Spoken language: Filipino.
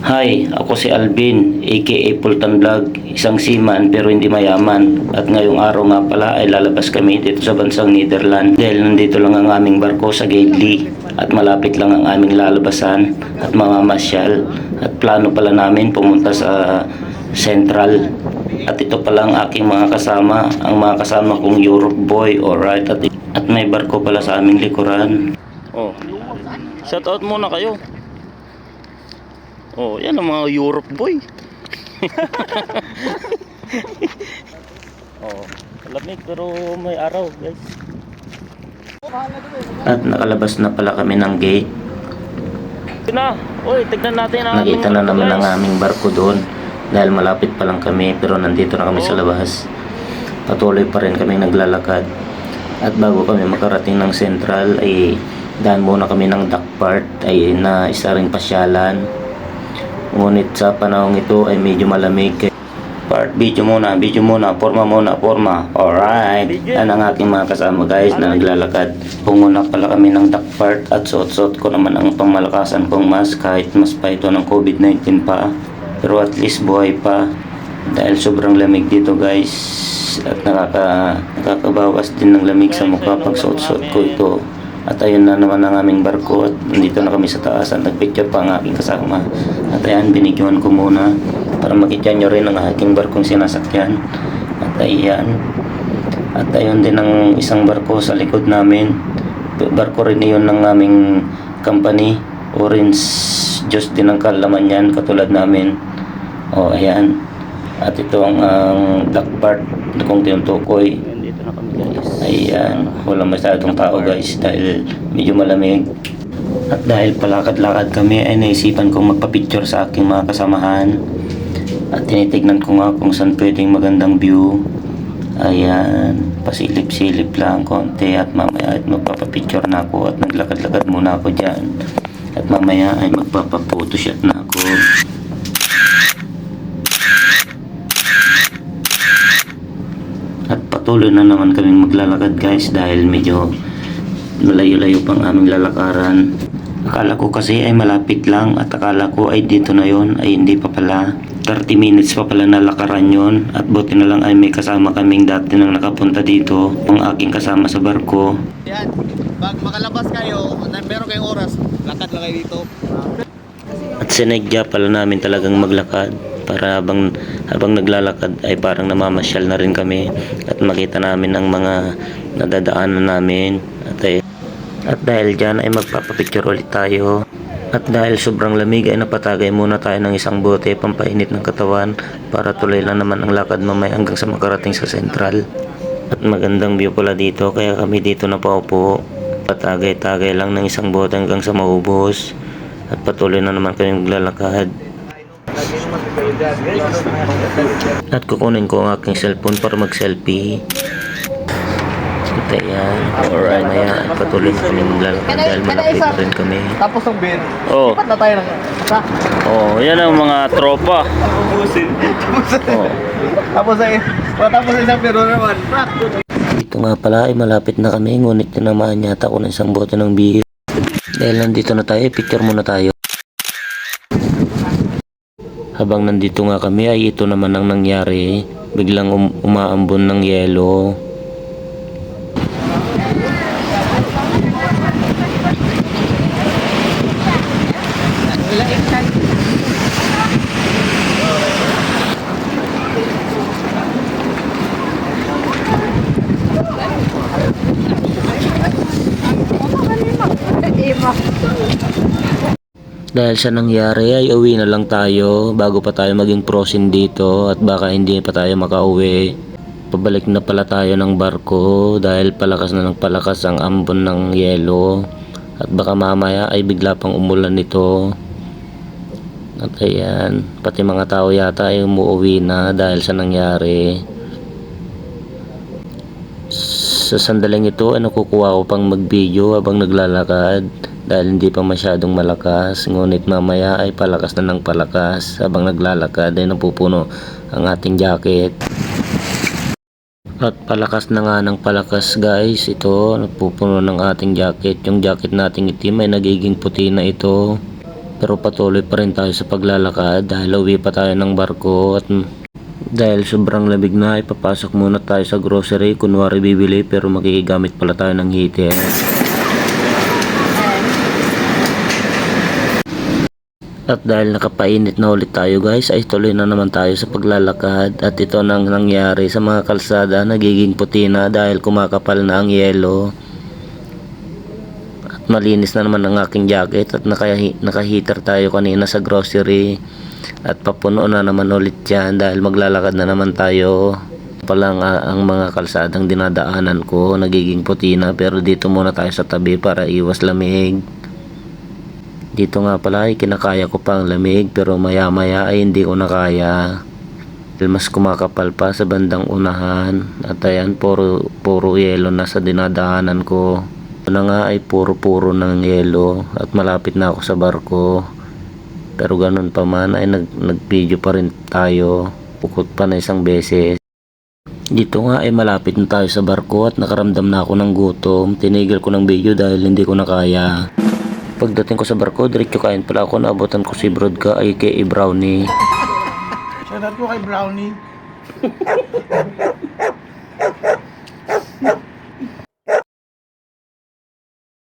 Hi, ako si Alvin, aka Pultan Vlog, isang seaman pero hindi mayaman. At ngayong araw nga pala ay lalabas kami dito sa bansang Netherlands dahil nandito lang ang aming barko sa Gidli at malapit lang ang aming lalabasan at mamamasyal. At plano pala namin pumunta sa Central. At ito pala ang aking mga kasama, ang mga kasama kong Europe boy, alright. At may barko pala sa aming likuran. Oh, shout out muna kayo. Oh, yan ang mga Europe boy. Oh, malamig pero may araw, guys. At nakalabas na pala kami ng gate. Na, oy, tignan natin ang nakita na naman ang aming barko doon dahil malapit pa lang kami pero nandito na kami sa labas. Patuloy pa rin kami naglalakad. At bago kami makarating ng Central ay daan muna kami ng dock part ay na isa ring pasyalan. Ngunit sa panahong ito ay medyo malamig. Video muna, forma. Alright. Yan ang aking mga kasama guys na naglalakad. Pumuna pala kami ng dock part at suot-suot ko naman ang pangmalakasan kong mask kahit mas pa ito ng COVID-19 pa. Pero at least buhay pa. Dahil sobrang lamig dito guys. At nakakabawas din ng lamig sa mukha pag suot-suot ko ito. At ayun na naman ang aming barko at nandito na kami sa taas at nagpicture pa ang aking kasama. At ayan, binigyan ko muna para makita nyo rin ang aking barkong sinasakyan. At ayan. At ayun din ang isang barko sa likod namin. Barko rin yun ng aming company. Orange juice din ang kalaman yan katulad namin. O ayan. At ito ang dock part kung tinutukoy. Dito na kami guys. Ayan, walang masyadong tao guys dahil medyo malamig. At dahil palakad-lakad kami ay naisipan kong magpa-picture sa aking mga kasamahan. At tinitignan ko nga kung saan pwedeng magandang view. Ayan, pasilip-silip lang konti at mamaya ay magpapapicture na ako at naglakad-lakad muna ako dyan. At mamaya ay magpapapotoshoot na ako. At patuloy na naman kaming maglalakad guys dahil medyo malayo-layo pang aming lalakaran. Akala ko kasi ay malapit lang at akala ko ay dito na yon ay hindi pa pala. 30 minutes pa pala na lakaran yon at buti na lang ay may kasama kaming dati nang nakapunta dito. Ang aking kasama sa barko. Yan, pag makalabas kayo, meron kayong oras, lakad lang kayo dito. At sinadya pala namin talagang maglakad para habang naglalakad ay parang namamasyal na rin kami at makita namin ang mga nadadaanan namin at dahil dyan ay magpapapicture ulit tayo at dahil sobrang lamig ay napatagay muna tayo ng isang bote pampainit ng katawan para tuloy lang naman ang lakad mamaya hanggang sa makarating sa Central. At magandang view pala dito kaya kami dito na paupo, patagay-tagay lang ng isang bote hanggang sa maubos at patuloy na naman kami maglalakad. At kukunin ko ang aking cellphone para mag-selfie. At ayan, alright na yan. Patuloy na kami maglalakad dahil malapit na rin kami. Tapos ang beer. Oh, Dapat na tayo ng isa. oh, yan ang mga tropa. Oh. Tapos ay, matapos isang beer naman. Dito nga pala ay malapit na kami. Ngunit tinamaan yata ko ng isang bote ng beer. Dahil nandito na tayo, picture muna tayo. Habang nandito nga kami ay ito naman ang nangyari. Biglang umaambon ng yelo. Dahil sa nangyari ay uwi na lang tayo bago pa tayo maging frozen dito at baka hindi pa tayo makauwi. Pabalik na pala tayo ng barko dahil palakas na ng palakas ang ambon ng yelo at baka mamaya ay bigla pang umulan nito. At ayan, pati mga tao yata ay umuwi na dahil sa nangyari. Sa sandaling ito ay nakukuha ko pang mag-video habang naglalakad dahil hindi pa masyadong malakas, ngunit mamaya ay palakas na ng palakas. Habang naglalakad ay napupuno ang ating jacket. At palakas na nga ng palakas guys, ito napupuno ng ating jacket. Yung jacket nating itim ay nagiging puti na ito. Pero patuloy pa rin tayo sa paglalakad dahil uwi pa tayo ng barko at dahil sobrang lamig na ipapasok muna tayo sa grocery. Kunwari bibili pero magigamit pala tayo ng heater. At dahil nakapainit na ulit tayo guys, ay tuloy na naman tayo sa paglalakad. At ito nang nangyari sa mga kalsada, nagiging puti na dahil kumakapal na ang yelo. At malinis na naman ang aking jacket at naka-heater tayo kanina sa grocery. At papuno na naman ulit yan dahil maglalakad na naman tayo. Palang ang mga kalsadang dinadaanan ko nagiging puti na, pero dito muna tayo sa tabi para iwas lamig. Dito nga pala ay kinakaya ko pa ang lamig, pero maya maya ay hindi ko nakaya. Mas kumakapal pa sa bandang unahan. At ayan, puro yelo na sa dinadaanan ko. Ito na nga ay puro ng yelo at malapit na ako sa barko. Pero ganun pa man ay nag-video pa rin tayo. Pukot pa na isang beses. Dito nga ay malapit na tayo sa barko at nakaramdam na ako ng gutom. Tinigil ko ng video dahil hindi ko na kaya. Pagdating ko sa barko, diretso kain pala ako. Naabutan ko si Brodka ay kay Brownie. Shoutout ko kay Brownie.